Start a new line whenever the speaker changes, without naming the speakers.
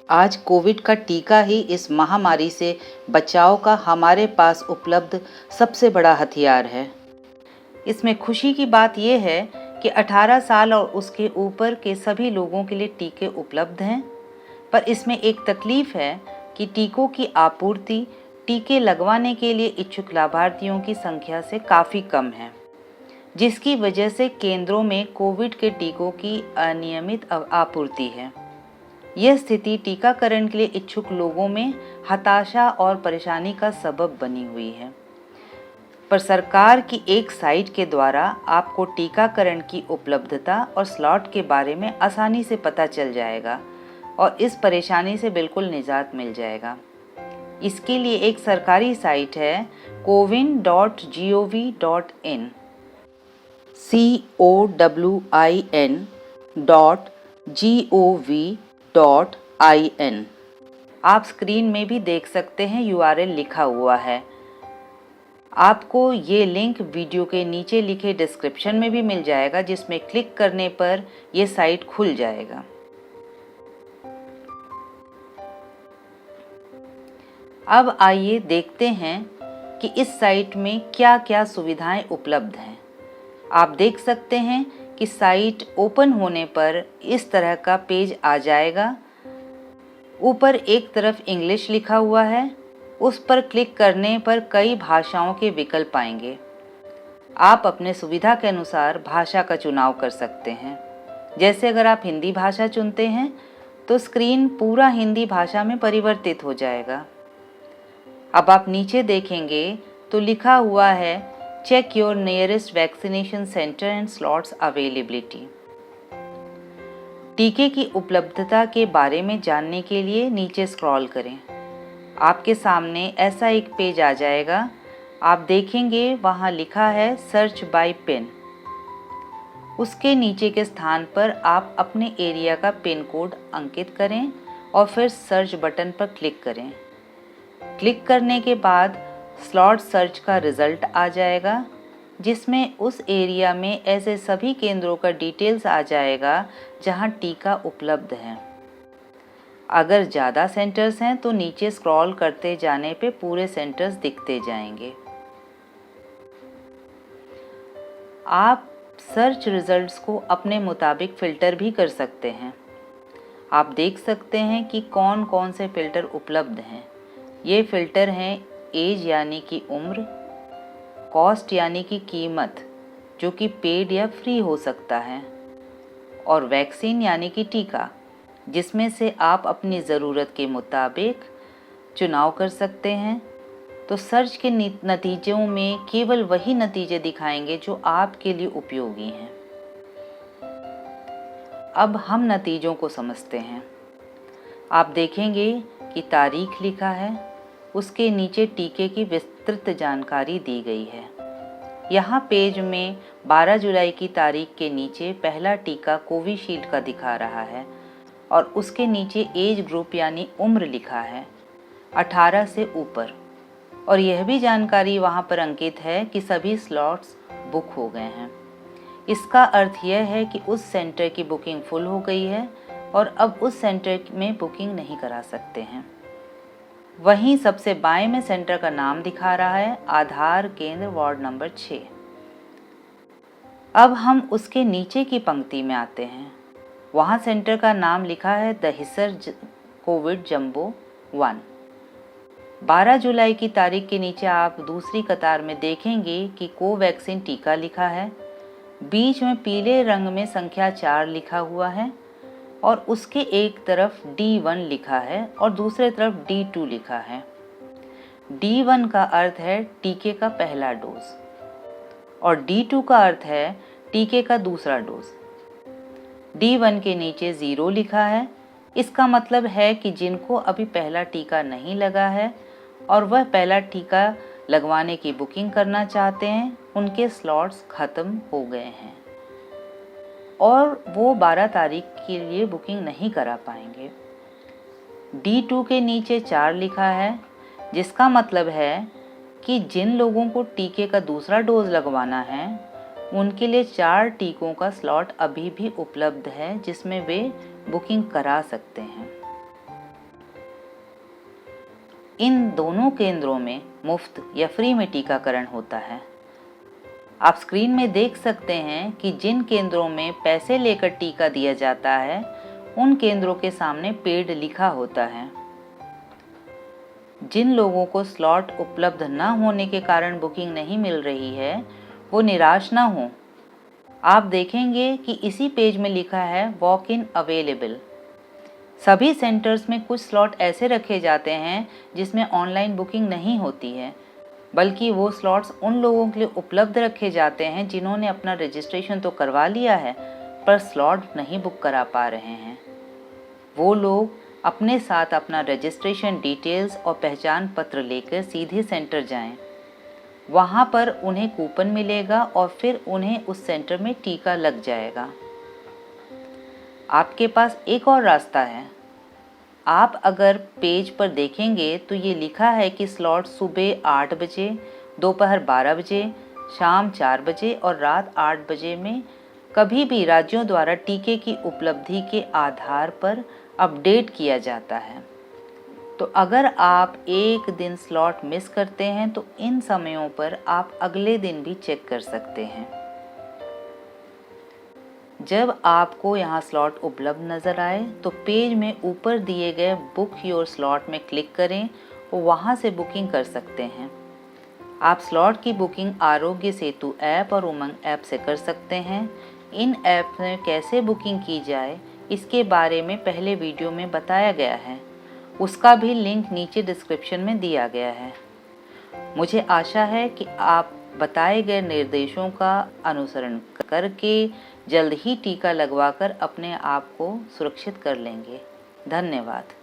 आज कोविड का टीका ही इस महामारी से बचाव का हमारे पास उपलब्ध सबसे बड़ा हथियार है। इसमें खुशी की बात यह है कि 18 साल और उसके ऊपर के सभी लोगों के लिए टीके उपलब्ध हैं, पर इसमें एक तकलीफ है कि टीकों की आपूर्ति टीके लगवाने के लिए इच्छुक लाभार्थियों की संख्या से काफ़ी कम है, जिसकी वजह से केंद्रों में कोविड के टीकों की अनियमित आपूर्ति है। यह स्थिति टीकाकरण के लिए इच्छुक लोगों में हताशा और परेशानी का सबब बनी हुई है। पर सरकार की एक साइट के द्वारा आपको टीकाकरण की उपलब्धता और स्लॉट के बारे में आसानी से पता चल जाएगा और इस परेशानी से बिल्कुल निजात मिल जाएगा। इसके लिए एक सरकारी साइट है cowin.gov.in cowin.gov.in। आप स्क्रीन में भी देख सकते हैं, URL लिखा हुआ है। आपको ये लिंक वीडियो के नीचे लिखे डिस्क्रिप्शन में भी मिल जाएगा, जिसमें क्लिक करने पर ये साइट खुल जाएगा। अब आइए देखते हैं कि इस साइट में क्या क्या सुविधाएं उपलब्ध हैं। आप देख सकते हैं कि साइट ओपन होने पर इस तरह का पेज आ जाएगा। ऊपर एक तरफ इंग्लिश लिखा हुआ है, उस पर क्लिक करने पर कई भाषाओं के विकल्प आएंगे। आप अपने सुविधा के अनुसार भाषा का चुनाव कर सकते हैं। जैसे अगर आप हिंदी भाषा चुनते हैं तो स्क्रीन पूरा हिंदी भाषा में परिवर्तित हो जाएगा। अब आप नीचे देखेंगे तो लिखा हुआ है check your nearest vaccination centre and slots availability. टीके की उपलब्धता के बारे में जानने के लिए नीचे स्क्रॉल करें। आपके सामने ऐसा एक पेज आ जाएगा। आप देखेंगे वहाँ लिखा है सर्च बाय पिन। उसके नीचे के स्थान पर आप अपने एरिया का पिन कोड अंकित करें और फिर सर्च बटन पर क्लिक करें। क्लिक करने के बाद स्लॉट सर्च का रिजल्ट आ जाएगा, जिसमें उस एरिया में ऐसे सभी केंद्रों का डिटेल्स आ जाएगा जहां टीका उपलब्ध है। अगर ज़्यादा सेंटर्स हैं तो नीचे स्क्रॉल करते जाने पे पूरे सेंटर्स दिखते जाएंगे। आप सर्च रिजल्ट्स को अपने मुताबिक फ़िल्टर भी कर सकते हैं। आप देख सकते हैं कि कौन कौन से फ़िल्टर उपलब्ध हैं। ये फ़िल्टर हैं एज यानी कि उम्र, कॉस्ट यानी कि कीमत, जो कि पेड या फ्री हो सकता है, और वैक्सीन यानी कि टीका, जिसमें से आप अपनी ज़रूरत के मुताबिक चुनाव कर सकते हैं। तो सर्च के नतीजों में केवल वही नतीजे दिखाएंगे जो आपके लिए उपयोगी हैं। अब हम नतीजों को समझते हैं। आप देखेंगे कि तारीख लिखा है, उसके नीचे टीके की विस्तृत जानकारी दी गई है। यहाँ पेज में 12 जुलाई की तारीख के नीचे पहला टीका कोविशील्ड का दिखा रहा है और उसके नीचे एज ग्रुप यानी उम्र लिखा है 18 से ऊपर, और यह भी जानकारी वहाँ पर अंकित है कि सभी स्लॉट्स बुक हो गए हैं। इसका अर्थ यह है कि उस सेंटर की बुकिंग फुल हो गई है और अब उस सेंटर में बुकिंग नहीं करा सकते हैं। वहीं सबसे बाएं में सेंटर का नाम दिखा रहा है आधार केंद्र वार्ड नंबर 6। अब हम उसके नीचे की पंक्ति में आते हैं। वहाँ सेंटर का नाम लिखा है दहिसर कोविड जंबो 1। 12 जुलाई की तारीख के नीचे आप दूसरी कतार में देखेंगे कि कोवैक्सीन टीका लिखा है। बीच में पीले रंग में संख्या 4 लिखा हुआ है और उसके एक तरफ D1 लिखा है और दूसरे तरफ D2 लिखा है। D1 का अर्थ है टीके का पहला डोज और D2 का अर्थ है टीके का दूसरा डोज। D1 के नीचे 0 लिखा है। इसका मतलब है कि जिनको अभी पहला टीका नहीं लगा है और वह पहला टीका लगवाने की बुकिंग करना चाहते हैं, उनके स्लॉट्स खत्म हो गए हैं और वो 12 तारीख के लिए बुकिंग नहीं करा पाएंगे। D2 के नीचे 4 लिखा है, जिसका मतलब है कि जिन लोगों को टीके का दूसरा डोज लगवाना है उनके लिए 4 टीकों का स्लॉट अभी भी उपलब्ध है, जिसमें वे बुकिंग करा सकते हैं। इन दोनों केंद्रों में मुफ्त या फ्री में टीकाकरण होता है। आप स्क्रीन में देख सकते हैं कि जिन केंद्रों में पैसे लेकर टीका दिया जाता है उन केंद्रों के सामने पेड लिखा होता है। जिन लोगों को स्लॉट उपलब्ध न होने के कारण बुकिंग नहीं मिल रही है वो निराश ना हो। आप देखेंगे कि इसी पेज में लिखा है वॉक इन अवेलेबल। सभी सेंटर्स में कुछ स्लॉट ऐसे रखे जाते हैं जिसमें ऑनलाइन बुकिंग नहीं होती है, बल्कि वो स्लॉट्स उन लोगों के लिए उपलब्ध रखे जाते हैं जिन्होंने अपना रजिस्ट्रेशन तो करवा लिया है पर स्लॉट नहीं बुक करा पा रहे हैं। वो लोग अपने साथ अपना रजिस्ट्रेशन डिटेल्स और पहचान पत्र लेकर सीधे सेंटर जाएं। वहाँ पर उन्हें कूपन मिलेगा और फिर उन्हें उस सेंटर में टीका लग जाएगा। आपके पास एक और रास्ता है। आप अगर पेज पर देखेंगे तो ये लिखा है कि स्लॉट सुबह 8 बजे, दोपहर 12 बजे, शाम 4 बजे और रात 8 बजे में कभी भी राज्यों द्वारा टीके की उपलब्धि के आधार पर अपडेट किया जाता है। तो अगर आप एक दिन स्लॉट मिस करते हैं तो इन समयों पर आप अगले दिन भी चेक कर सकते हैं। जब आपको यहाँ स्लॉट उपलब्ध नज़र आए तो पेज में ऊपर दिए गए बुक योर स्लॉट में क्लिक करें और वहाँ से बुकिंग कर सकते हैं। आप स्लॉट की बुकिंग आरोग्य सेतु ऐप और उमंग ऐप से कर सकते हैं। इन ऐप में कैसे बुकिंग की जाए इसके बारे में पहले वीडियो में बताया गया है, उसका भी लिंक नीचे डिस्क्रिप्शन में दिया गया है। मुझे आशा है कि आप बताए गए निर्देशों का अनुसरण करके जल्द ही टीका लगवाकर अपने आप को सुरक्षित कर लेंगे। धन्यवाद।